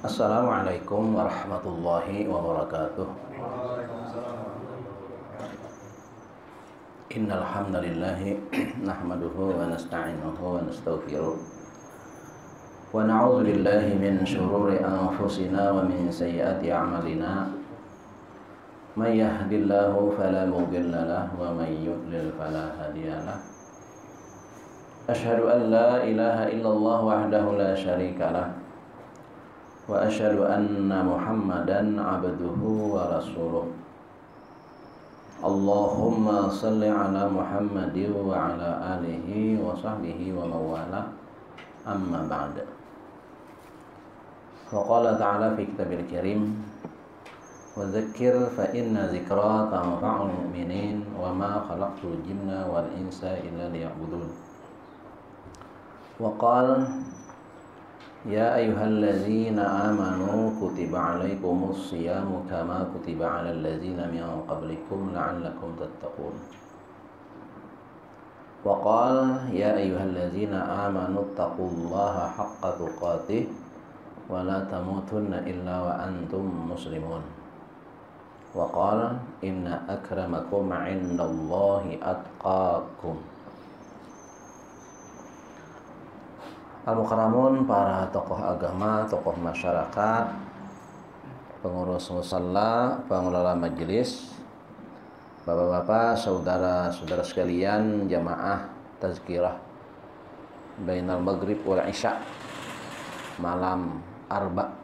Assalamualaikum warahmatullahi wabarakatuh. Innal hamdalillah nahmaduhu wa nasta'inuhu wa nastaghfiruh wa na'udzu billahi min shururi anfusina wa min sayyiati a'malina. May yahdihillahu fala mudilla lahu wa may yudlil fala hadiya lahu. Asyhadu an la ilaha illallah wahdahu la syarika lahu wa asyhadu anna Muhammadan abduhu wa rasuluh. Allahumma salli ala Muhammadin wa ala alihi wa sahbihi wa mawala. Amma ba'da. Wa qala ta'ala fi kitabil karim, wa dzakir fa inna dzikra tanfa'ul mu'minin wa ma khalaqtul jinna wal insa illa liya'budun. Wa qala ya ayyuhalladzina amanu kutiba alaikumus siyamu kama kutiba alal ladzina min qablikum la'allakum tattaqun. Wa qala ya ayyuhalladzina amanu taqullaha haqqa tuqatih wa la tamutunna illa wa antum muslimun. Wa qala inna akramakum 'indallahi atqakum. Al-mukarramun, para tokoh agama, tokoh masyarakat, pengurus musalla, pengelola majelis, bapak-bapak, saudara-saudara sekalian, jamaah tazkirah bainal maghrib wal isya, malam arba,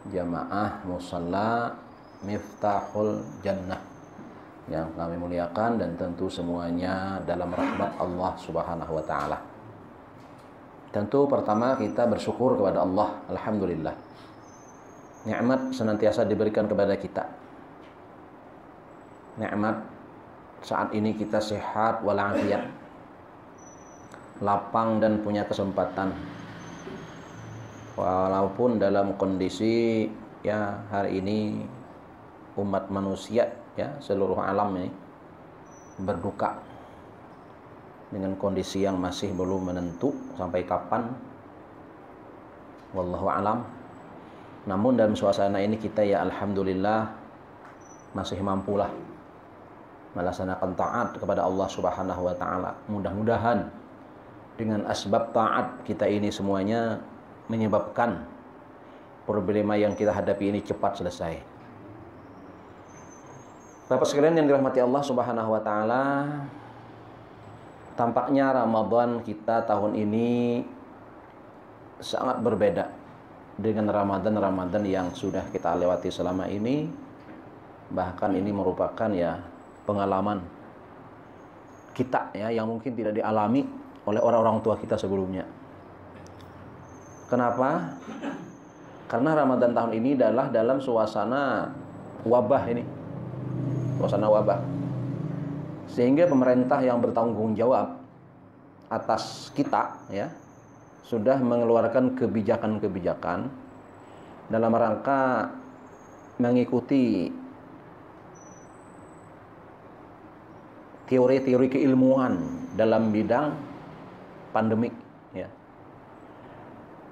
jamaah musalla Miftahul Jannah yang kami muliakan, dan tentu semuanya dalam rahmat Allah Subhanahu wa taala. Tentu pertama kita bersyukur kepada Allah, alhamdulillah. Nikmat senantiasa diberikan kepada kita. Nikmat saat ini kita sehat walafiat, lapang dan punya kesempatan. Walaupun dalam kondisi ya hari ini umat manusia ya seluruh alam ini berduka dengan kondisi yang masih belum menentu sampai kapan, wallahu alam. Namun dalam suasana ini kita ya alhamdulillah masih mampulah melaksanakan taat kepada Allah Subhanahu wa taala. Mudah-mudahan dengan asbab taat kita ini semuanya menyebabkan problema yang kita hadapi ini cepat selesai. Bapak sekalian yang dirahmati Allah Subhanahu wa taala, tampaknya Ramadan kita tahun ini sangat berbeda dengan Ramadan-Ramadan yang sudah kita lewati selama ini. Bahkan ini merupakan ya pengalaman kita ya yang mungkin tidak dialami oleh orang-orang tua kita sebelumnya. Kenapa? Karena Ramadan tahun ini adalah dalam suasana wabah ini. Suasana wabah. Sehingga pemerintah yang bertanggung jawab atas kita ya sudah mengeluarkan kebijakan-kebijakan dalam rangka mengikuti teori-teori keilmuan dalam bidang pandemik ya.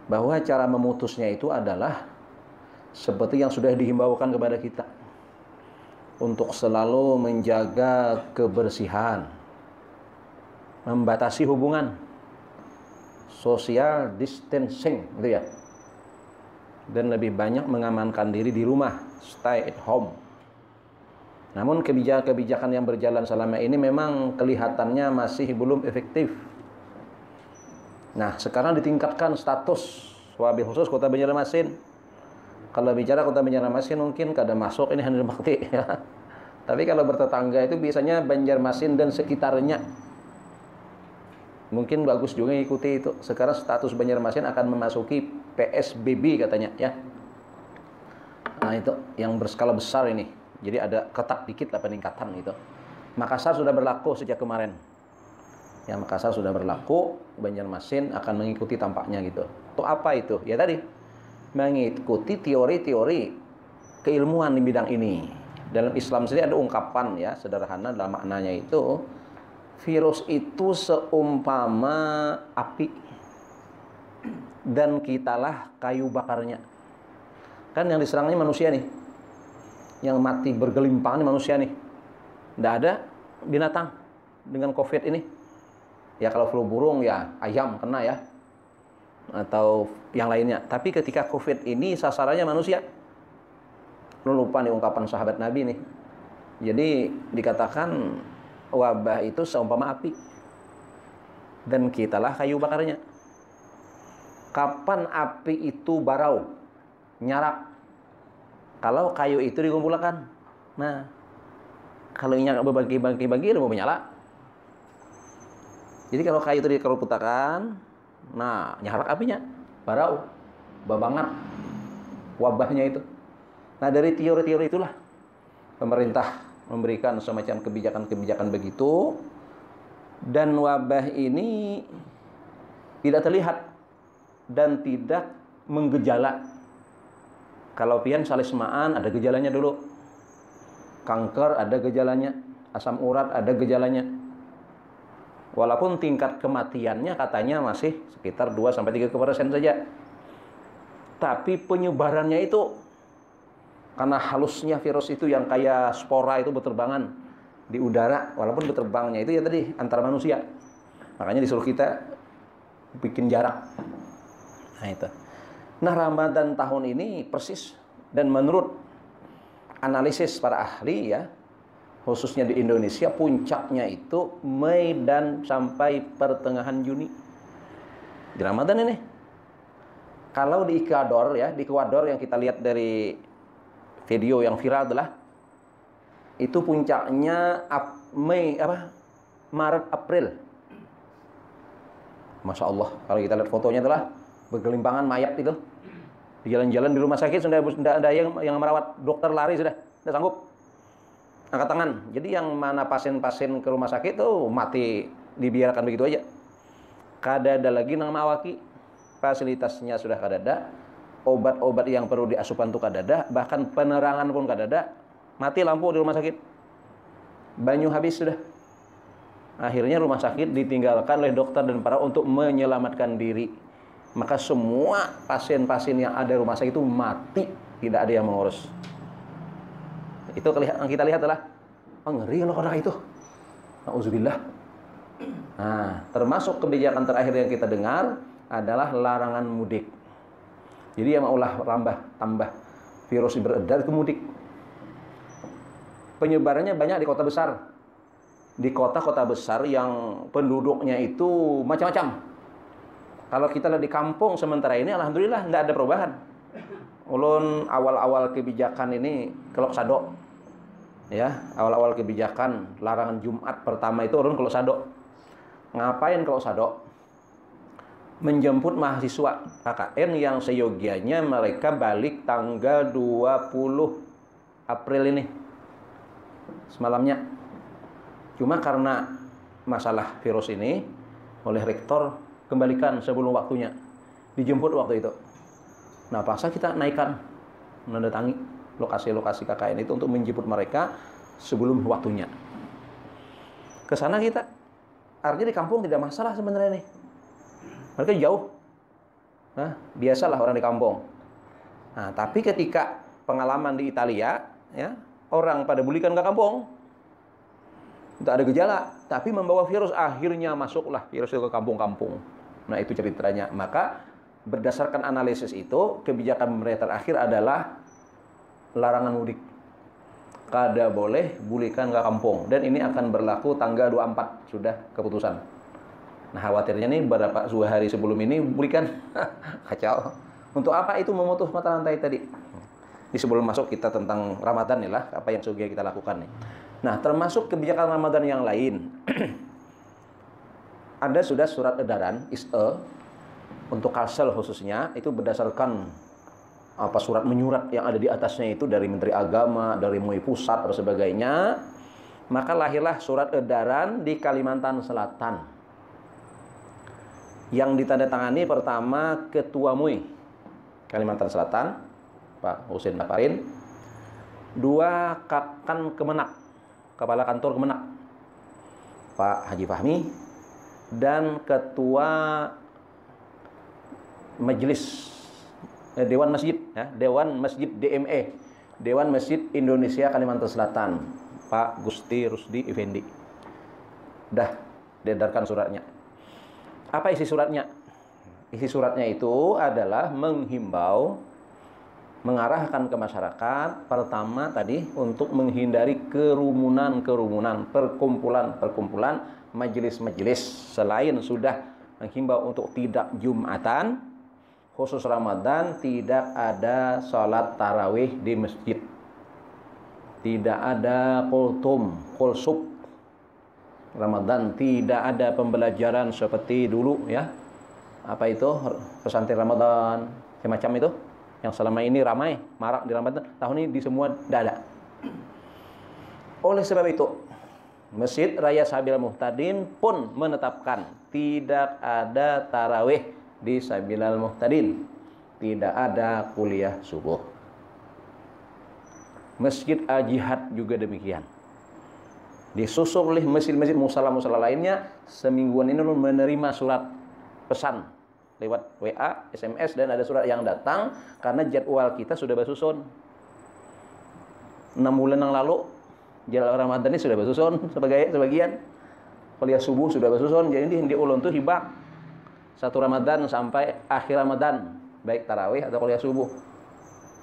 Bahwa cara memutusnya itu adalah seperti yang sudah dihimbaukan kepada kita, untuk selalu menjaga kebersihan, membatasi hubungan, social distancing gitu ya, dan lebih banyak mengamankan diri di rumah, stay at home. Namun kebijakan-kebijakan yang berjalan selama ini memang kelihatannya masih belum efektif. Nah, sekarang ditingkatkan status wabil khusus Kota Banjarmasin. Kalau bicara Kota Banjarmasin mungkin kada masuk ini Handil Bakti ya. Tapi kalau bertetangga itu biasanya Banjarmasin dan sekitarnya. Mungkin bagus juga ikuti itu. Sekarang status Banjarmasin akan memasuki PSBB katanya ya. Nah, itu yang berskala besar ini. Jadi ada ketat dikit lah peningkatan itu. Makassar sudah berlaku sejak kemarin. Ya, Makassar sudah berlaku, Banjarmasin akan mengikuti tampaknya gitu. Itu apa itu? Ya tadi mengikuti teori-teori keilmuan di bidang ini. Dalam Islam sendiri ada ungkapan ya sederhana dalam maknanya itu, virus itu seumpama api dan kitalah kayu bakarnya. Kan yang diserangnya manusia nih. Yang mati bergelimpangan manusia nih. Tidak ada binatang dengan COVID ini. Ya kalau flu burung ya ayam kena ya. Atau yang lainnya. Tapi ketika COVID ini sasarannya manusia. Lu lupa nih ungkapan sahabat Nabi nih. Jadi dikatakan wabah itu seumpama api. Dan kitalah kayu bakarnya. Kapan api itu barau, nyarak? Kalau kayu itu dikumpulkan. Nah, kalau nyala berbagi-bagi udah mau menyala. Jadi kalau kayu itu dikeruputakan, nah nyarak apinya, barau, babangat, wabahnya itu. Nah dari teori-teori itulah pemerintah memberikan semacam kebijakan-kebijakan begitu, dan wabah ini tidak terlihat dan tidak menggejala. Kalau pian salismaan ada gejalanya dulu, kanker ada gejalanya, asam urat ada gejalanya. Walaupun tingkat kematiannya katanya masih sekitar 2-3% saja. Tapi penyebarannya itu karena halusnya virus itu yang kayak spora itu berterbangan di udara, walaupun berterbangnya itu ya tadi antara manusia. Makanya disuruh kita bikin jarak. Nah itu. Nah Ramadan tahun ini persis, dan menurut analisis para ahli ya, khususnya di Indonesia puncaknya itu Mei dan sampai pertengahan Juni di Ramadan ini. Kalau di Ekuador ya, di Ekuador yang kita lihat dari video yang viral adalah itu puncaknya Maret April. Masya Allah, kalau kita lihat fotonya adalah bergelimpangan mayat itu di jalan-jalan di rumah sakit, sudah ada yang merawat, dokter lari sudah sanggup angkat tangan. Jadi yang mana pasien-pasien ke rumah sakit tuh mati dibiarkan begitu aja. Kadada lagi nang mawaki, fasilitasnya sudah kadada, obat-obat yang perlu diasupan tuh kadada, bahkan penerangan pun kadada, mati lampu di rumah sakit, banyu habis sudah. Akhirnya rumah sakit ditinggalkan oleh dokter dan para untuk menyelamatkan diri. Maka semua pasien-pasien yang ada di rumah sakit itu mati, tidak ada yang mengurus. Itu yang kita lihat adalah ngeri loh orang itu. Nauzubillah. Nah, termasuk kebijakan terakhir yang kita dengar adalah larangan mudik. Jadi yang maulah tambah virus beredar itu mudik. Penyebarannya banyak di kota besar. Di kota-kota besar yang penduduknya itu macam-macam. Kalau kita lihat di kampung sementara ini, alhamdulillah nggak ada perubahan. Ulun awal-awal kebijakan ini kelok sado, ya awal-awal kebijakan larangan Jumat pertama itu ulun kelok sado. Ngapain kelok sado? Menjemput mahasiswa KKN yang seyogianya mereka balik tanggal 20 April ini, semalamnya. Cuma karena masalah virus ini oleh rektor kembalikan sebelum waktunya, dijemput waktu itu. Nah, paksa kita naikkan, mendatangi lokasi-lokasi KKN itu untuk menjemput mereka sebelum waktunya. Ke sana kita, artinya di kampung tidak masalah sebenarnya nih. Mereka jauh. Nah, biasalah orang di kampung. Nah, tapi ketika pengalaman di Italia, ya, orang pada bulikan ke kampung. Tidak ada gejala, tapi membawa virus, akhirnya masuklah virus itu ke kampung-kampung. Nah, itu ceritanya. Maka berdasarkan analisis itu, kebijakan pemerintah terakhir adalah larangan mudik. Kada boleh bulikan ke kampung. Dan ini akan berlaku tanggal 24, sudah keputusan. Nah, khawatirnya nih beberapa hari sebelum ini bulikan. Kacau. Untuk apa itu memutus mata rantai tadi? Di sebelum masuk kita tentang Ramadan nih lah, apa yang sudah kita lakukan nih. Nah, termasuk kebijakan Ramadan yang lain. Ada sudah surat edaran ISE untuk Kalsel khususnya, itu berdasarkan surat menyurat yang ada di atasnya itu dari Menteri Agama, dari MUI pusat dan sebagainya. Maka lahirlah surat edaran di Kalimantan Selatan. Yang ditandatangani pertama Ketua MUI Kalimantan Selatan, Pak Husein Naparin. 2 Kapkan Kemenak, Kepala Kantor Kemenak, Pak Haji Fahmi. Dan Ketua Majelis Dewan Masjid, ya, Dewan Masjid DME, Dewan Masjid Indonesia Kalimantan Selatan, Pak Gusti Rusdi Effendi. Dah diedarkan suratnya. Apa isi suratnya? Isi suratnya itu adalah menghimbau, mengarahkan ke masyarakat, pertama tadi untuk menghindari kerumunan-kerumunan, perkumpulan-perkumpulan, majelis-majelis. Selain sudah menghimbau untuk tidak Jumatan, khusus Ramadan tidak ada sholat tarawih di masjid, tidak ada kulsub Ramadan, tidak ada pembelajaran seperti dulu ya. Apa itu? Pesantren Ramadan, semacam itu yang selama ini ramai, marak di Ramadan. Tahun ini di semua tidak ada. Oleh sebab itu, Masjid Raya Sabil Muhtadin pun menetapkan tidak ada tarawih di Sabilal Muhtadin, tidak ada kuliah subuh. Masjid Al-Jihad juga demikian. Disusul oleh masjid-masjid musala-musala lainnya, semingguan ini menerima surat pesan lewat WA, SMS, dan ada surat yang datang karena jadwal kita sudah bersusun. 6 bulan yang lalu jadwal Ramadan ini sudah bersusun sebagian. Kuliah subuh sudah bersusun, jadi di ulun tuh hibak 1 Ramadan sampai akhir Ramadan, baik tarawih atau kuliah subuh.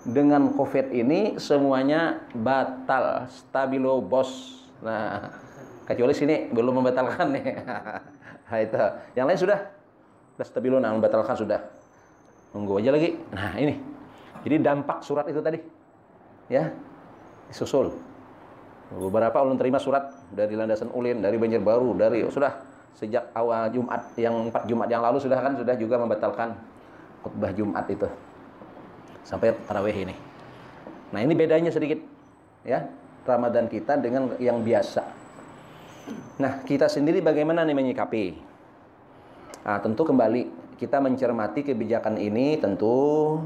Dengan COVID ini semuanya batal, stabilo bos. Nah, kecuali sini belum membatalkan nih. Nah, itu. Yang lain sudah stabilo, nah membatalkan sudah. Tunggu aja lagi. Nah, ini. Jadi dampak surat itu tadi. Ya. Disusul. Beberapa ulun terima surat dari Landasan Ulin, dari Banjarbaru, dari sudah sejak awal Jumat, yang 4 Jumat yang lalu sudah juga membatalkan khutbah Jumat itu. Sampai tarawih ini. Nah, ini bedanya sedikit. Ya. Ramadan kita dengan yang biasa. Nah, kita sendiri bagaimana nih menyikapi? Nah, tentu kembali kita mencermati kebijakan ini tentu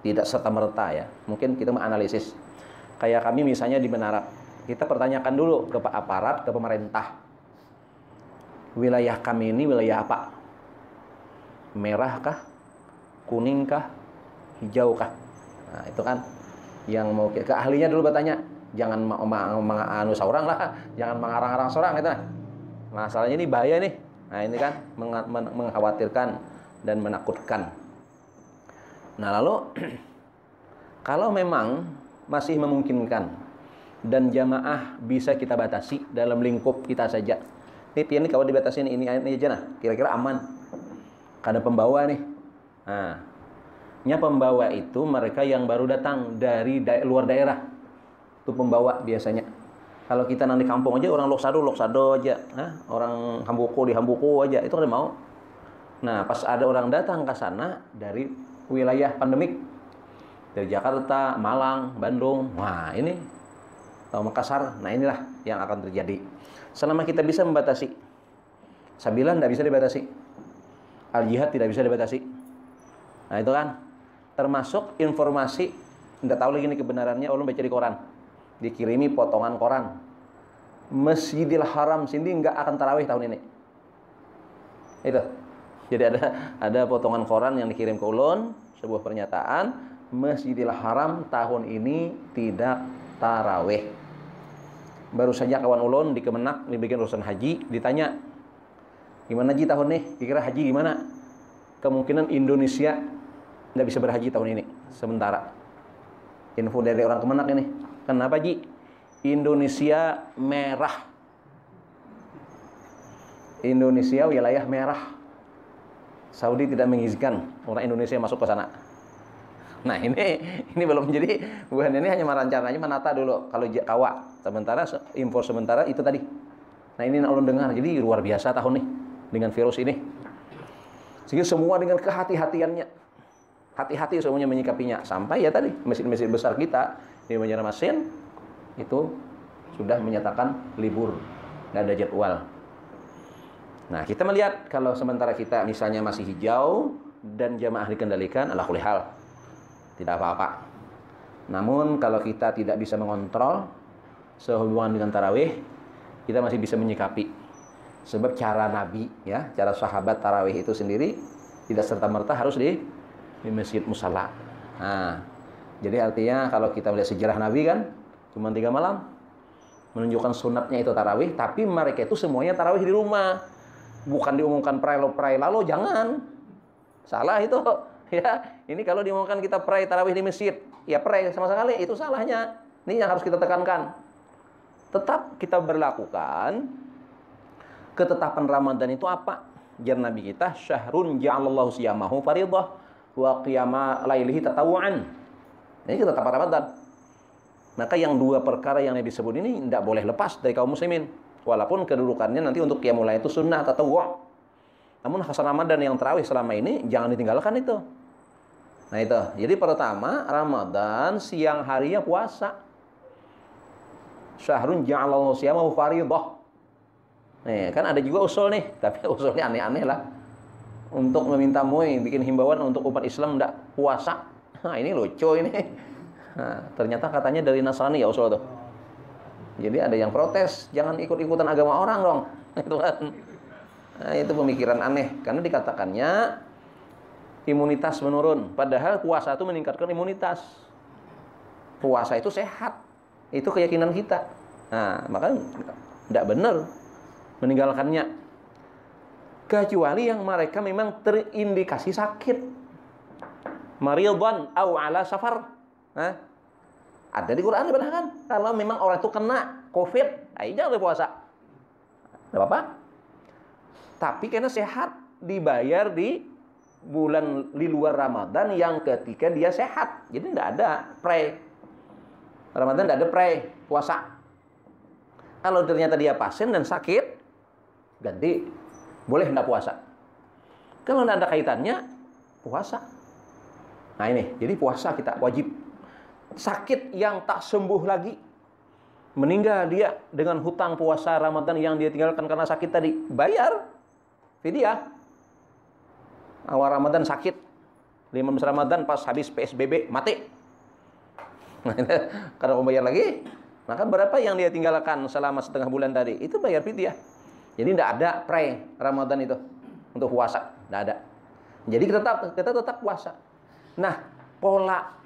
tidak serta-merta ya. Mungkin kita menganalisis. Kayak kami misalnya di Menara, kita pertanyakan dulu ke aparat, ke pemerintah. Wilayah kami ini wilayah apa? Merah kah? Kuning kah? Hijau kah? Nah, itu kan yang mau ke ahlinya dulu bertanya. Jangan menganu seorang lah, jangan mengarang-arang seorang gitu. Masalahnya ini bahaya nih. Nah, ini kan mengkhawatirkan dan menakutkan. Nah, lalu kalau memang masih memungkinkan dan jamaah bisa kita batasi dalam lingkup kita saja. Ini kalau dibatasin ini aja nah, kira-kira aman. Ada pembawa nih. Nah, pembawa itu mereka yang baru datang dari luar daerah. Itu pembawa biasanya. Kalau kita nanti kampung aja, orang loksado aja, orang hambuko di hambuko aja, itu ada mau. Nah, pas ada orang datang ke sana dari wilayah pandemik, dari Jakarta, Malang, Bandung, wah ini, atau Makassar, nah inilah yang akan terjadi. Selama kita bisa membatasi, Sabilan tidak bisa dibatasi, Al-Jihad tidak bisa dibatasi. Nah itu kan, termasuk informasi, tidak tahu lagi ini kebenarannya, ulun baca di koran. Dikirimi potongan koran, Masjidil Haram sini nggak akan tarawih tahun ini. Itu. Jadi ada potongan koran yang dikirim ke ulun, sebuah pernyataan, Masjidil Haram tahun ini tidak tarawih. Baru saja kawan ulun di Kemenak, dibikin urusan haji, ditanya, gimana haji tahun ini? Kira haji gimana? Kemungkinan Indonesia nggak bisa berhaji tahun ini, sementara. Info dari orang Kemenak ini. Kenapa Ji? Indonesia merah. Indonesia wilayah merah. Saudi tidak mengizinkan orang Indonesia masuk ke sana. Nah ini belum jadi, bukan, ini hanya rencananya menata dulu kalau kawa. Sementara info sementara itu tadi. Nah ini ulun dengar, jadi luar biasa tahun nih dengan virus ini. Sehingga semua dengan kehati-hatiannya. Hati-hati semuanya menyikapinya. Sampai ya tadi masjid-masjid besar kita di Banjarmasin itu sudah menyatakan libur, nggak ada jadwal. Nah kita melihat kalau sementara kita misalnya masih hijau dan jamaah dikendalikan, ala kulli hal tidak apa-apa. Namun kalau kita tidak bisa mengontrol sehubungan dengan tarawih, kita masih bisa menyikapi. Sebab cara Nabi ya, cara sahabat tarawih itu sendiri tidak serta-merta harus di masjid musalla. Nah, jadi artinya kalau kita melihat sejarah Nabi kan, cuma 3 malam, menunjukkan sunatnya itu tarawih, tapi mereka itu semuanya tarawih di rumah. Bukan diumumkan pray lalu, jangan. Salah itu. Ya, ini kalau diumumkan kita pray tarawih di masjid, ya pray sama sekali, itu salahnya. Ini yang harus kita tekankan. Tetap kita berlakukan ketetapan Ramadan itu apa? Jar Nabi kita, syahrun ja'alallahu siyamahu faridah wa qiyama lailihi tatawu'an. Ini ketetapan Ramadan. Maka yang 2 perkara yang Nabi sebut ini tidak boleh lepas dari kaum muslimin. Walaupun kedudukannya nanti untuk qiyamul lail itu sunnah tatawwu'. Namun khas Ramadan yang tarawih selama ini jangan ditinggalkan itu. Nah itu. Jadi pertama, Ramadan siang harinya puasa. Syahrun ja'alallahu siyamahu faridah. Nih, kan ada juga usul nih, tapi usulnya aneh-aneh lah. Untuk meminta MUI, bikin himbauan untuk umat Islam tidak puasa. Nah, ini lucu ini. Nah, ternyata katanya dari Nasrani ya usul tuh. Jadi ada yang protes, jangan ikut-ikutan agama orang dong. Itu kan. Nah, itu pemikiran aneh. Karena dikatakannya imunitas menurun. Padahal puasa itu meningkatkan imunitas. Puasa itu sehat. Itu keyakinan kita. Nah, maka tidak benar meninggalkannya, kecuali yang mereka memang terindikasi sakit, maridhan au ala safar. Nah, ada di Quran kan, kalau memang orang itu kena COVID, ayo jangan puasa, tidak apa-apa. Tapi karena sehat, dibayar di bulan di luar Ramadan yang ketika dia sehat, jadi tidak ada pray. Ramadan tidak ada pray puasa. Kalau ternyata dia pasien dan sakit, ganti, boleh tidak puasa. Kalau tidak ada kaitannya, puasa. Nah ini, jadi puasa kita wajib. Sakit yang tak sembuh lagi, meninggal dia dengan hutang puasa Ramadan yang dia tinggalkan karena sakit tadi, bayar fidyah. Awal Ramadan sakit, 15 Ramadan pas habis PSBB mati. Karena mau bayar lagi, maka berapa yang dia tinggalkan selama setengah bulan tadi, itu bayar fidyah. Jadi tidak ada pray Ramadan itu untuk puasa, tidak ada. Jadi kita tetap puasa. Nah, pola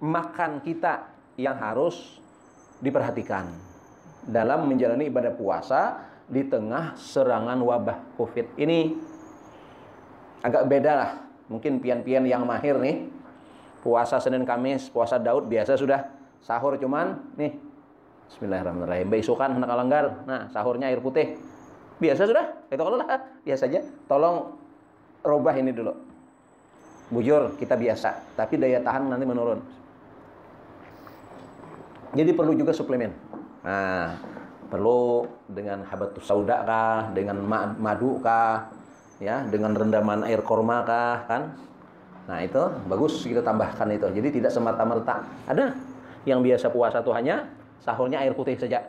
makan kita yang harus diperhatikan dalam menjalani ibadah puasa di tengah serangan wabah COVID ini. Agak beda lah. Mungkin pian-pian yang mahir nih, puasa Senin Kamis, puasa Daud biasa sudah sahur cuman nih bismillahirrahmanirrahim, besokan hendak langgar. Nah, sahurnya air putih. Biasa sudah, itu kalau lah, biasa aja. Tolong robah ini dulu. Bujur kita biasa, tapi daya tahan nanti menurun. Jadi perlu juga suplemen. Nah, perlu dengan habatus sauda kah, dengan madu kah, ya, dengan rendaman air korma kah, kan? Nah, itu bagus kita tambahkan itu. Jadi tidak semata-merta. Ada yang biasa puasa tuh hanya sahurnya air putih saja.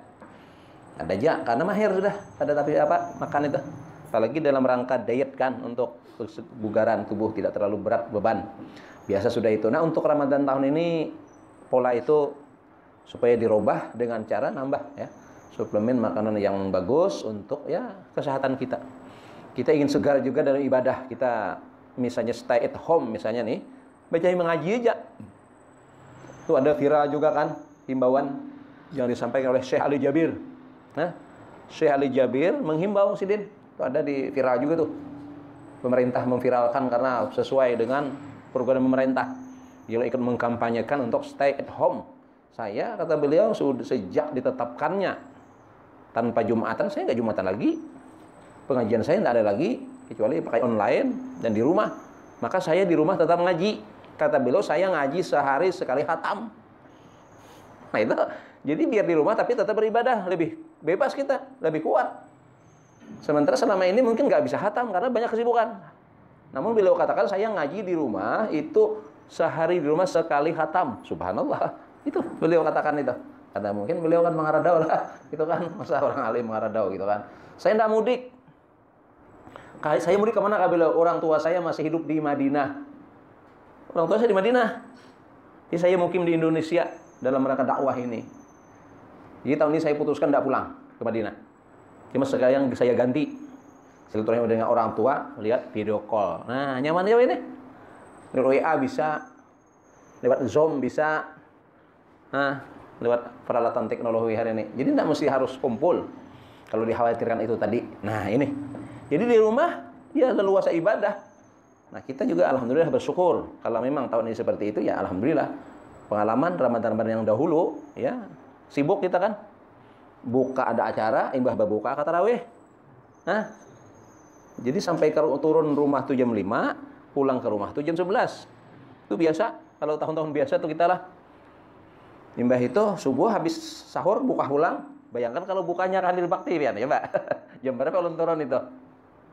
Ada aja, karena mahir sudah. Ada tapi apa? Makan itu. Apalagi dalam rangka diet kan, untuk kebugaran tubuh tidak terlalu berat beban. Biasa sudah itu. Nah, untuk Ramadan tahun ini pola itu supaya dirubah dengan cara nambah ya suplemen makanan yang bagus untuk ya kesehatan kita. Kita ingin segar juga dalam ibadah. Kita misalnya stay at home misalnya nih, baca mengaji aja. Itu ada viral juga kan himbauan yang disampaikan oleh Syekh Ali Jabir. Nah, Syekh Ali Jabir menghimbau Sidin. Itu ada di viral juga tuh. Pemerintah memviralkan karena sesuai dengan program pemerintah. Dia ikut mengkampanyekan untuk stay at home. Saya, kata beliau, sejak ditetapkannya tanpa Jumatan, saya nggak Jumatan lagi. Pengajian saya nggak ada lagi, kecuali pakai online dan di rumah. Maka saya di rumah tetap ngaji. Kata beliau, saya ngaji sehari sekali khatam. Nah itu, jadi biar di rumah tapi tetap beribadah. Lebih bebas kita, lebih kuat. Sementara selama ini mungkin nggak bisa khatam karena banyak kesibukan. Namun beliau katakan, saya ngaji di rumah itu sehari di rumah sekali khatam. Subhanallah. Itu beliau katakan itu. Karena mungkin beliau kan mengaradau lah. Itu kan masa orang alim mengaradau gitu kan. Saya tidak mudik. Saya mudik kemana kah beliau? Orang tua saya masih hidup di Madinah. Orang tua saya di Madinah. Jadi saya mukim di Indonesia dalam rangka dakwah ini. Jadi tahun ini saya putuskan tidak pulang ke Madinah. Cuma sekarang saya ganti silaturahmi dengan orang tua, lihat video call. Nah, nyaman ya ini. Dari WA bisa, lewat Zoom bisa, lewat peralatan teknologi hari ini. Jadi tidak mesti harus kumpul kalau dikhawatirkan itu tadi. Nah ini, jadi di rumah ya leluasa ibadah. Nah kita juga alhamdulillah bersyukur kalau memang tahun ini seperti itu ya alhamdulillah. Pengalaman Ramadan yang dahulu ya sibuk kita kan, buka ada acara, imbah babuka kata tarawih. Jadi sampai turun rumah tuh jam 5, pulang ke rumah tuh jam 11. Itu biasa, kalau tahun-tahun biasa tuh kita lah. Imbah itu subuh habis sahur buka pulang. Bayangkan kalau bukanya kandil bakti ya Pak. Jam berapa ulun turun itu?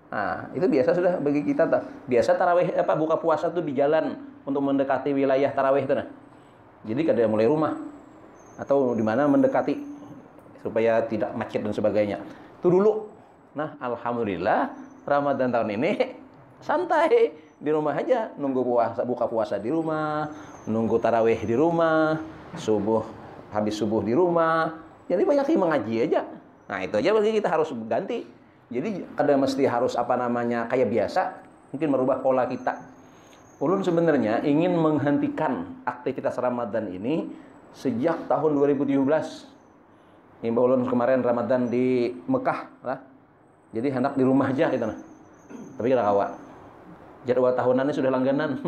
Nah, itu biasa sudah bagi kita tuh. Biasa tarawih buka puasa tuh di jalan untuk mendekati wilayah tarawih itu nah. Jadi kada mulai rumah atau di mana mendekati supaya tidak macet dan sebagainya. Itu dulu. Nah, alhamdulillah Ramadan tahun ini santai di rumah aja, nunggu puasa, buka puasa di rumah, nunggu tarawih di rumah, habis subuh di rumah. Jadi banyak yang mengaji aja. Nah, itu aja bagi kita harus ganti. Jadi ada mesti harus kayak biasa, mungkin merubah pola kita. Ulun sebenarnya ingin menghentikan aktivitas Ramadan ini sejak tahun 2017. Ini ulun kemarin Ramadan di Mekah lah. Jadi hendak di rumah aja kita nah. Tapi kita kawat. Jadwal tahunannya sudah langganan.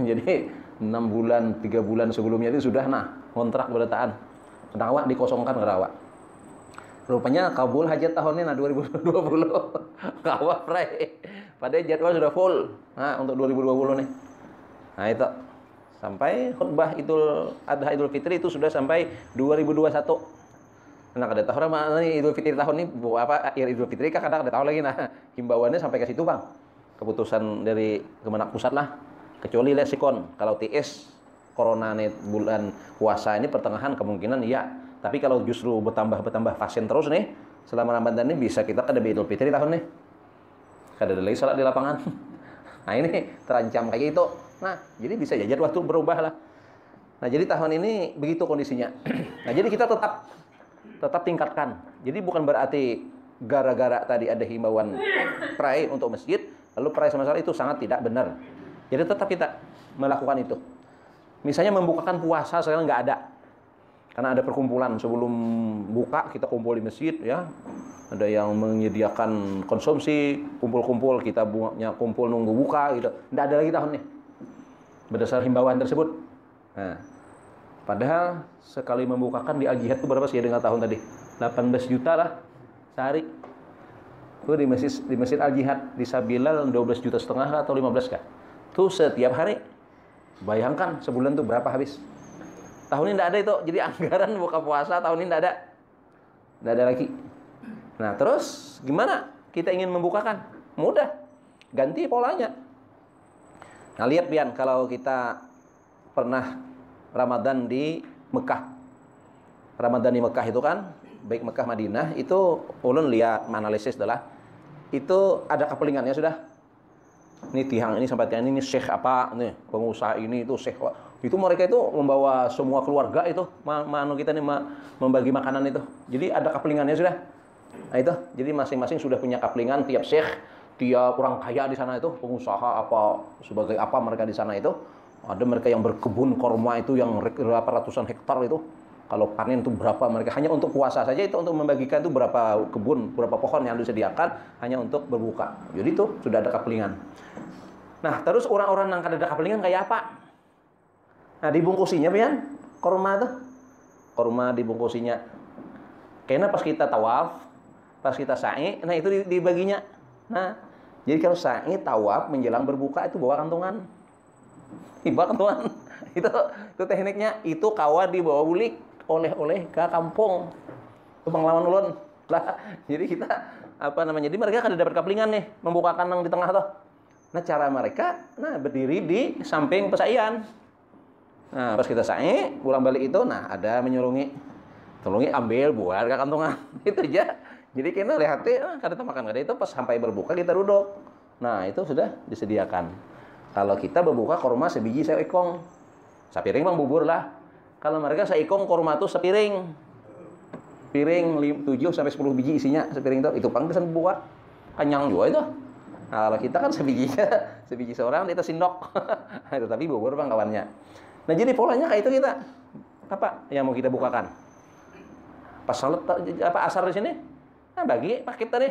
Jadi 6 bulan, 3 bulan sebelumnya itu sudah kontrak berdataan. Kawat dikosongkan kerawat. Rupanya kabul hajat tahun ini 2020. Kawat pray. Padahal jadwal sudah full. Untuk 2020 nih. Nah itu. Sampai khutbah Idul Adha Idul Fitri itu sudah sampai 2021. Nah, kada tahu ini Idul Fitri tahun ini akhir Idul Fitri kah kada tahu lagi himbauannya sampai ke situ Bang. Keputusan dari Kemenak Pusat lah. Kecuali lesikon kalau TS corona nih bulan puasa ini pertengahan kemungkinan iya. Tapi kalau justru bertambah pasien terus nih selama Ramadan ini bisa kita kada Idul Fitri tahun nih. Kada ada lagi salat di lapangan. Nah, ini terancam kayak gitu. Nah, jadi bisa aja waktu berubah lah. Nah, jadi tahun ini begitu kondisinya. Nah, jadi kita tetap tingkatkan. Jadi bukan berarti gara-gara tadi ada himbauan pray untuk masjid, lalu pray sama sekali itu sangat tidak benar. Jadi tetap kita melakukan itu. Misalnya membukakan puasa sekarang nggak ada. Karena ada perkumpulan sebelum buka kita kumpul di masjid ya. Ada yang menyediakan konsumsi, kumpul-kumpul, kita kumpul nunggu buka gitu. Nggak ada lagi tahun nih. Berdasar himbauan tersebut. Nah, padahal sekali membukakan di Al-Jihad itu berapa sih dengan tahun tadi? 18 juta lah sehari. Itu di masjid Al-Jihad di Sabilal 12 juta setengah atau 15 kah? Itu setiap hari. Bayangkan sebulan tuh berapa habis. Tahun ini tidak ada itu. Jadi anggaran buka puasa tahun ini tidak ada. Tidak ada lagi. Nah terus gimana kita ingin membukakan? Mudah. Ganti polanya. Nah lihat Bian kalau kita pernah Ramadan di Mekah. Ramadan di Mekah itu kan, baik Mekah Madinah, itu ulun lihat analisis adalah itu ada kepelingannya sudah. Ini tiang ini sampai tiang ini syekh apa nih, pengusaha ini itu syekh. Itu mereka itu membawa semua keluarga itu, kita nih membagi makanan itu. Jadi ada kepelingannya sudah. Nah itu, jadi masing-masing sudah punya kepelingan tiap syekh, tiap orang kaya di sana itu, pengusaha apa sebagai apa mereka di sana itu. Ada mereka yang berkebun korma itu yang berapa ratusan hektar itu. Kalau panen itu berapa mereka hanya untuk puasa saja itu untuk membagikan itu berapa kebun, berapa pohon yang disediakan hanya untuk berbuka. Jadi itu sudah ada kepelingan. Nah, terus orang-orang yang ada kepelingan kayak apa? Nah, dibungkusinya pian korma tuh. Korma dibungkusinya. Karena pas kita tawaf, pas kita sa'i, nah itu dibaginya. Nah, jadi kalau sa'i tawaf menjelang berbuka itu bawa kantongan. Bawa kantongan. Itu tekniknya. Itu kawa dibawa bulik oleh-oleh ke kampung. Itu pengalaman ulun. Lah, jadi kita jadi mereka kan dapat kepelingan nih membuka kandang di tengah tuh. Nah, cara mereka berdiri di samping pesaian. Nah, pas kita sa'i, pulang balik itu ada menyurungi. Tolongi ambil buat ke kantongan. Itu aja. Jadi kita lihat kada makan kada itu pas sampai berbuka kita duduk. Nah, itu sudah disediakan. Kalau kita berbuka korma sebiji seekong. Sapiring bang bubur lah. Kalau mereka seekong korma tuh sepiring. Piring 7 sampai 10 biji isinya sepiring itu. Itu pang bisa buka. Kenyang juga itu. Nah, kalau kita kan sebiji seorang kita sindok. Itu tapi bubur bang kawannya. Nah, jadi polanya kayak itu kita. Apa yang mau kita bukakan? Pas salat asar di sini, nah bagi paket tadi.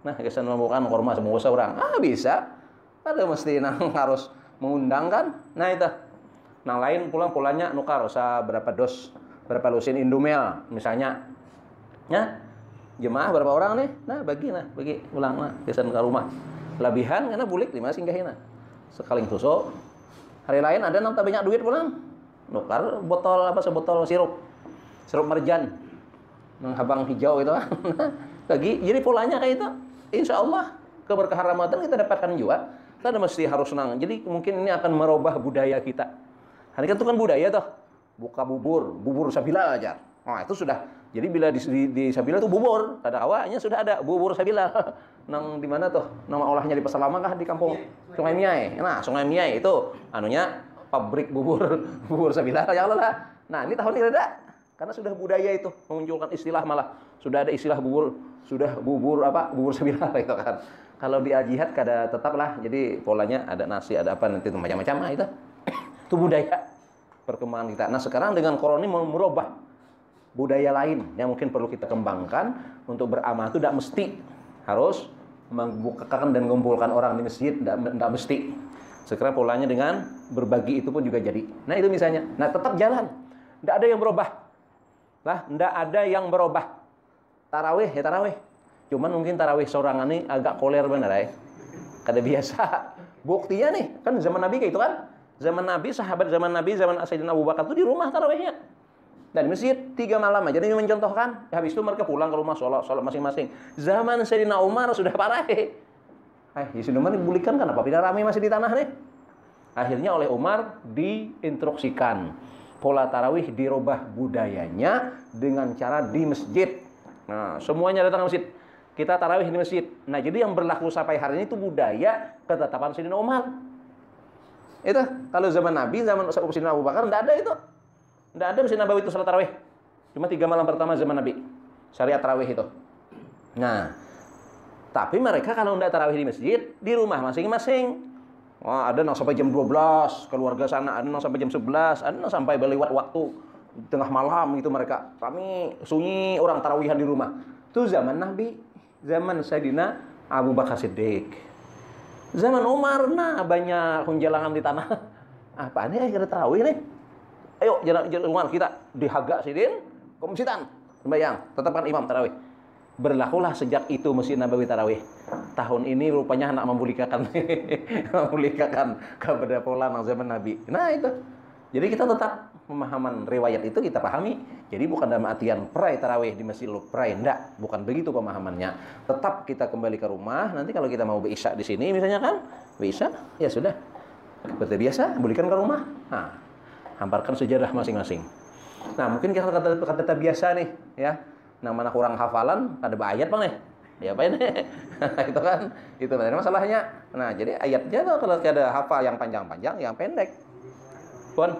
Nah, kesan membukakan korma semua orang. Bisa. Ada mesti harus mengundang kan? Nah, itu. Nah, lain pulang polanya nukar usah berapa dos, berapa lusin Indomel misalnya. Ya. Jemaah berapa orang nih? Nah, bagi ulang nah, kesan ke rumah. Lebihan karena bulik lima singgahina. Sekali tusuk. Hari lain ada nang banyak duit pulang. Nukar botol sebotol sirup marjan. Nang habang hijau itu kan. Bagi jadi polanya kayak itu. Insya Allah keberkahan Ramadan kita dapatkan juga. Kita mesti harus senang. Jadi mungkin ini akan merubah budaya kita. Hari kan itu kan budaya tuh. Buka bubur Sabila aja. Nah, itu sudah. Jadi bila di Sabila itu bubur, ada awalnya sudah ada bubur Sabila. Nang di mana tuh? Nama olahnya di Pasar Lama kah di kampung Sungai Miai. Nah, Sungai Miai itu anunya pabrik bubur Sabila ya Allah lah. Nah, ini tahun ini ada. Karena sudah budaya itu memunculkan istilah malah sudah ada istilah bubur Sabila itu kan. Kalau di jihad kada tetaplah. Jadi polanya ada nasi, ada apa nanti macam-macam itu. Itu budaya perkembangan kita. Nah, sekarang dengan corona ini merubah budaya lain yang mungkin perlu kita kembangkan untuk beramal itu tidak mesti harus membukakan dan mengumpulkan orang di masjid, tidak mesti. Sekarang polanya dengan berbagi itu pun juga jadi. Nah, itu misalnya. Nah, tetap jalan. Tidak ada yang berubah. Nah, tidak ada yang berubah. Tarawih ya tarawih. Cuman mungkin tarawih seorang ini agak koler benar ya. Kada biasa. Buktinya nih, kan zaman Nabi kayak itu kan. Zaman Nabi, sahabat zaman Nabi, zaman Sayyidina Abu Bakar itu di rumah tarawihnya. Dan di masjid 3 malam aja. Jadi mencontohkan. Habis itu mereka pulang ke rumah sholat masing-masing. Zaman Sayyidina Umar sudah parah. Di sini Umar dibulikan kan apa? Tidak ramai masih di tanah nih. Akhirnya oleh Umar diinstruksikan. Pola tarawih dirubah budayanya dengan cara di masjid. Nah, semuanya datang ke masjid. Kita tarawih di masjid. Nah, jadi yang berlaku sampai hari ini itu budaya ketetapan Sayyidina Umar. Itu kalau zaman Nabi, zaman Sayyidina Abu Bakar tidak ada itu. Tidak ada Masjid Nabawi itu salat tarawih. Cuma 3 malam pertama zaman Nabi. Syariat tarawih itu. Nah, tapi mereka kalau tidak tarawih di masjid, di rumah masing-masing. Wah, ada yang sampai jam 12 keluarga sana, ada yang sampai jam 11, ada yang sampai berlewat waktu tengah malam gitu mereka. Kami sunyi orang tarawihan di rumah. Itu zaman Nabi, zaman Sayyidina Abu Bakar Siddiq. Zaman Umar, nah banyak hunjalangan di tanah. Apa nih ada tarawih nih? Ayo jalan kita dihaga sidin, ke masjidan. Sembahyang, tetapkan imam tarawih. Berlakulah sejak itu Masjid Nabawi tarawih. Tahun ini rupanya anak memulikakan kepada pola zaman Nabi. Nah, itu. Jadi kita tetap pemahaman riwayat itu kita pahami. Jadi bukan dalam artian pray tarawih di masjid lu pray, enggak, bukan begitu pemahamannya. Tetap kita kembali ke rumah. Nanti kalau kita mau berisya di sini misalnya kan, berisya, ya sudah. Seperti biasa, balikan ke rumah. Nah, hamparkan sejarah masing-masing. Nah, mungkin kita kata biasa nih, ya. Nah, mana kurang hafalan, ada ayat bang nih. Ya apa ini? Itu kan, itu masalahnya. Nah, jadi ayatnya tuh kalau ada hafal yang panjang-panjang, yang pendek. Pun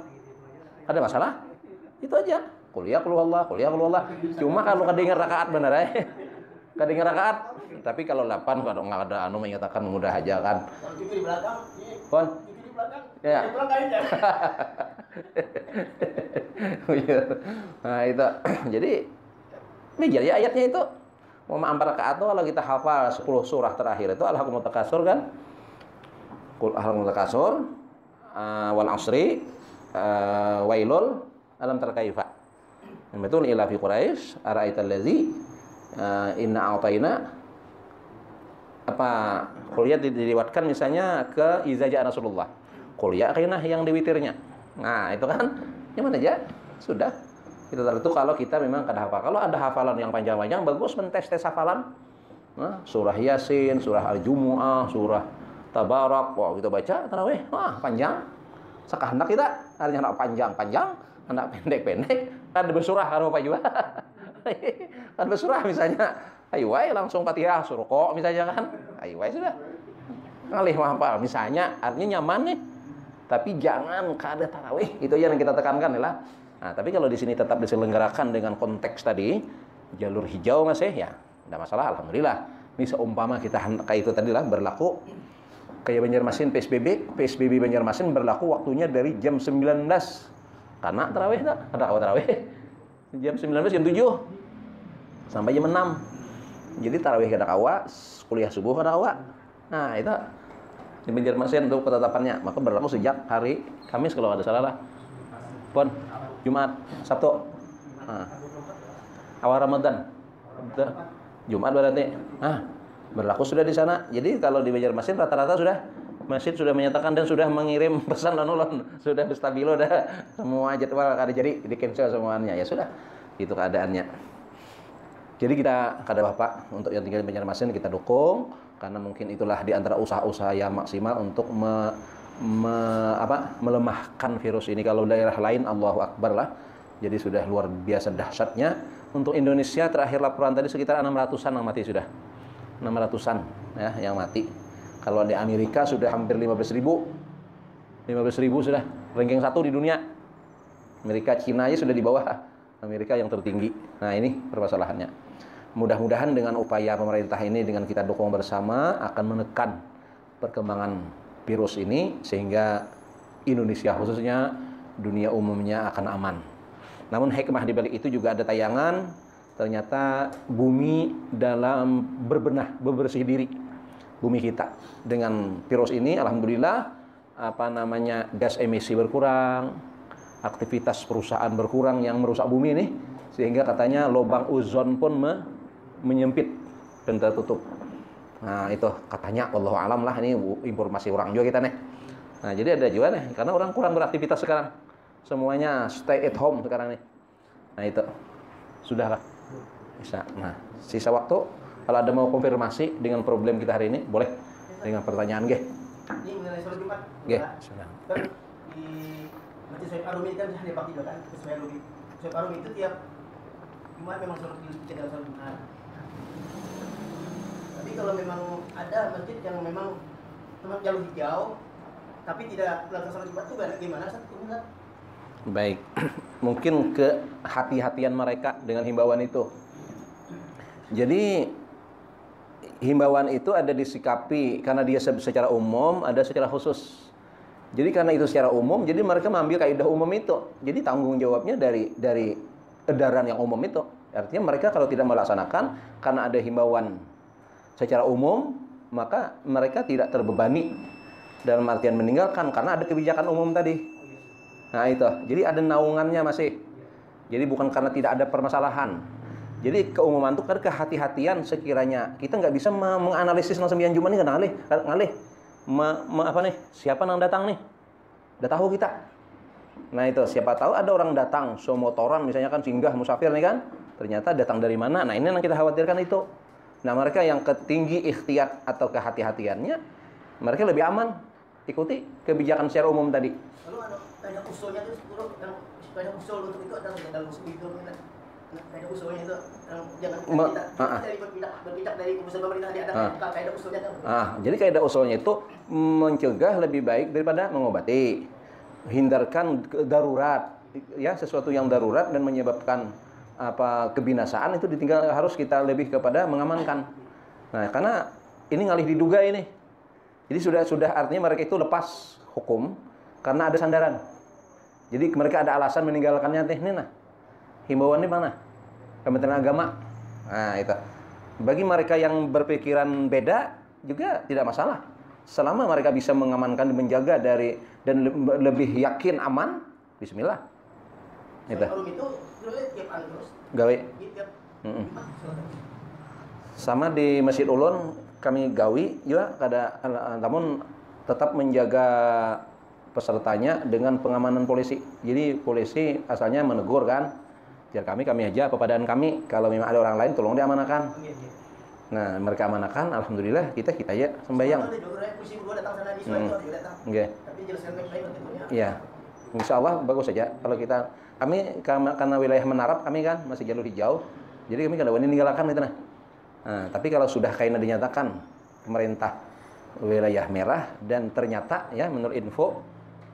ada masalah? Itu aja. Kuliah keluar Allah. Cuma kalau kedengar rakaat benar ya. Kedengar rakaat. Tapi kalau 8 kalau nggak ada anu menyatakan mudah aja kan. Di belakang. Pun. Ya. Nah, itu. Jadi ya ayatnya itu mau ampar rakaat tuh kalau kita hafal 10 surah terakhir itu Al-Hakumut Takasur kan? Al-Hakumut Takasur, wal asri, wailul, alam tara kaifa. Betul ila fi Quraisy, ara'aital ladzi inna a'tayna apa kuliah diriwatkan misalnya ke Iza Ja'a Rasulullah. Kuliah kainah yang di witirnya. Nah, itu kan gimana aja? Sudah. Itu kalau kita memang kada hafal. Kalau ada hafalan yang panjang-panjang, bagus tes hafalan. Nah, surah Yasin, surah Al-Jumu'ah, surah Tabarak. Wah, kita baca tarawih. Wah, panjang. Sekehendak kita, ada hendak panjang-panjang, hendak pendek-pendek. Kan bersurah karo apa juga. Kan bersurah misalnya. Ayo wae langsung Fatihah, surqa misalnya kan. Ayo wae sudah. Ngalih hafal misalnya artinya nyaman nih. Tapi jangan kada tarawih. Itu yang kita tekankan adalah. Nah, tapi kalau di sini tetap diselenggarakan dengan konteks tadi jalur hijau masih ya, tidak masalah, alhamdulillah. Ini seumpama kita kayak itu tadi lah berlaku kayak Banjarmasin PSBB Banjarmasin berlaku waktunya dari jam 19 Karena tarawih tak, ada awal tarawih jam 19 jam 7 sampai jam 6. Jadi tarawih kada kawa, kuliah subuh kada kawa. Nah, itu di Banjarmasin untuk ketetapannya. Maka berlaku sejak hari Kamis kalau ada salah lah. Pon, Jumat, Sabtu. Nah, awal Ramadan. Jumat berarti. Nah, berlaku sudah di sana. Jadi kalau di Banjarmasin rata-rata sudah masjid sudah menyatakan dan sudah mengirim pesan ulun, sudah stabilo dah semua jadwal kada jadi di cancel semuanya. Ya sudah, itu keadaannya. Jadi kita kada Bapak untuk yang tinggal di Banjarmasin kita dukung karena mungkin itulah di antara usaha-usaha yang maksimal untuk melemahkan virus ini. Kalau daerah lain Allahu Akbar lah. Jadi sudah luar biasa dahsyatnya. Untuk Indonesia terakhir laporan tadi sekitar 600-an yang mati sudah. 600-an ya yang mati. Kalau di Amerika sudah hampir 15.000. 15.000 sudah ranking 1 di dunia. Amerika, Cina aja sudah di bawah Amerika yang tertinggi. Nah, ini permasalahannya. Mudah-mudahan dengan upaya pemerintah ini dengan kita dukung bersama akan menekan perkembangan virus ini sehingga Indonesia khususnya dunia umumnya akan aman. Namun hikmah di balik itu juga ada tayangan ternyata bumi dalam bebersih diri. Bumi kita dengan virus ini alhamdulillah gas emisi berkurang, aktivitas perusahaan berkurang yang merusak bumi ini sehingga katanya lubang ozon pun menyempit dan tertutup. Nah, itu katanya wallahu alam lah, ini informasi orang juga kita nih. Nah, jadi ada juga nih karena orang kurang beraktivitas sekarang. Semuanya stay at home sekarang nih. Nah, itu sudah lah. Bisa. Nah, sisa waktu kalau ada mau konfirmasi dengan problem kita hari ini, boleh dengan pertanyaan, nggih. Ini mengenai sholat Jumat. Nggih. Kan di Masjid Syekh Arumi kan di Pak juga kan, Syekh Arumi. Syekh Arumi itu tiap Jumat memang sholat tidak sholat Jumat. Tapi kalau memang ada masjid yang memang tempat jalur hijau, tapi tidak melakukan sholat Jumat juga, gimana satu Jumat? Baik, mungkin kehati-hatian mereka dengan himbauan itu. Jadi himbauan itu ada disikapi karena dia secara umum, ada secara khusus. Jadi karena itu secara umum, jadi mereka mengambil kaidah umum itu. Jadi tanggung jawabnya dari edaran yang umum itu. Artinya mereka kalau tidak melaksanakan karena ada himbauan secara umum, maka mereka tidak terbebani dalam artian meninggalkan karena ada kebijakan umum tadi. Nah, itu. Jadi ada naungannya masih. Jadi bukan karena tidak ada permasalahan. Jadi keumuman itu kan kehati-hatian sekiranya kita nggak bisa menganalisis 9 Jumat ini ngalih. Apa nih? Siapa yang datang nih? Udah tahu kita. Nah, itu siapa tahu ada orang datang semotoran misalnya kan singgah musafir nih kan. Ternyata datang dari mana? Nah, ini yang kita khawatirkan itu. Nah, mereka yang ketinggi ikhtiyat atau kehati-hatiannya, mereka lebih aman ikuti kebijakan secara umum tadi. Lalu ada usulnya itu ada usul untuk itu ada dalam usul itu ada usulnya itu jangan kita berpijak dari usul pemerintah ada kaidah usulnya tuh. Jadi kaidah usulnya itu mencegah lebih baik daripada mengobati. Hindarkan darurat ya, sesuatu yang darurat dan menyebabkan kebinasaan itu harus kita lebih kepada mengamankan. Nah, karena ini ngalih diduga ini. Jadi sudah artinya mereka itu lepas hukum karena ada sandaran. Jadi mereka ada alasan meninggalkannya ini nah. Himbauan di mana? Kementerian Agama. Nah, itu. Bagi mereka yang berpikiran beda juga tidak masalah. Selama mereka bisa mengamankan dan menjaga dan lebih yakin aman, bismillah. Itu. Gawe. Sama di Masjid Ulun kami gawi juga namun tetap menjaga pesertanya dengan pengamanan polisi. Jadi polisi asalnya menegur kan, biar kami aja pepadaan kami. Kalau memang ada orang lain tolong diamanakan. Nah, mereka amanakan, alhamdulillah kita aja sembahyang. Iya. Insya Allah bagus saja. Kalau kami karena wilayah Menarap kami kan masih jalur hijau, jadi kami kada wani ninggalkan itu nah. Tapi kalau sudah kayaknya dinyatakan pemerintah wilayah merah dan ternyata ya menurut info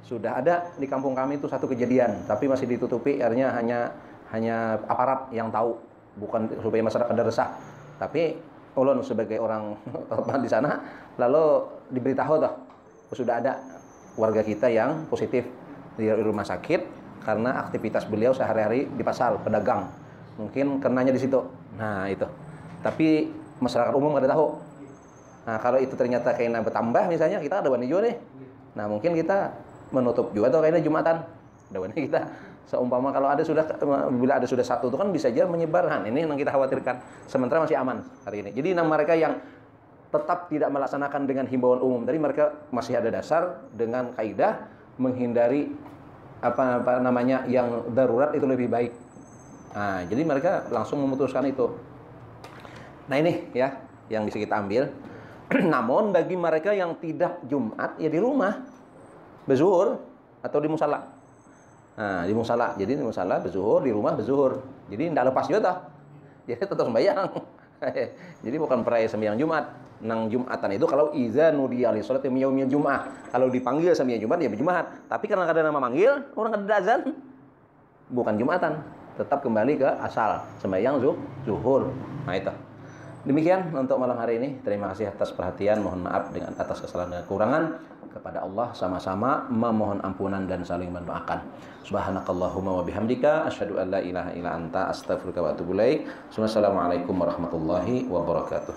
sudah ada di kampung kami itu satu kejadian, tapi masih ditutupi, artinya hanya aparat yang tahu, bukan supaya masyarakat resah. Tapi ulun sebagai orang di sana lalu diberitahu sudah ada warga kita yang positif di rumah sakit karena aktivitas beliau sehari-hari di pasar, pedagang. Mungkin kenanya di situ. Nah, itu. Tapi masyarakat umum kada tahu. Nah, kalau itu ternyata kena bertambah misalnya, kita ada wani juga nih. Nah, mungkin kita menutup juga atau kena Jumatan. Ada wani kita. Seumpama kalau ada sudah, bila ada sudah satu itu kan bisa aja menyebar. Nah, ini yang kita khawatirkan. Sementara masih aman hari ini. Jadi mereka yang tetap tidak melaksanakan dengan himbauan umum tadi, mereka masih ada dasar dengan kaidah menghindari apa namanya yang darurat itu lebih baik. Nah, jadi mereka langsung memutuskan itu. Nah, ini ya yang bisa kita ambil. Namun bagi mereka yang tidak Jumat ya di rumah berzuhur atau di musala. Nah, di musala. Jadi di musala berzuhur, di rumah berzuhur. Jadi tidak lepas juga toh. Jadi tetap sembahyang. Jadi bukan perayaan sembahyang Jumat. Nang Jumatan itu kalau iza nudiya li sholati yaumil Jum'ah. Kalau dipanggil sembahyang Jumat ya berjumat. Tapi karena ada nama manggil, orang ada azan, bukan Jumatan. Tetap kembali ke asal sembahyang zuhur. Nah, itu. Demikian untuk malam hari ini. Terima kasih atas perhatian. Mohon maaf dengan atas kesalahan dan kekurangan. Kepada Allah sama-sama memohon ampunan dan saling mendoakan. Subhanakallahumma wa bihamdika asyhadu an la ilaha illa anta astaghfiruka wa atubu ilaik. Wassalamualaikum warahmatullahi wabarakatuh.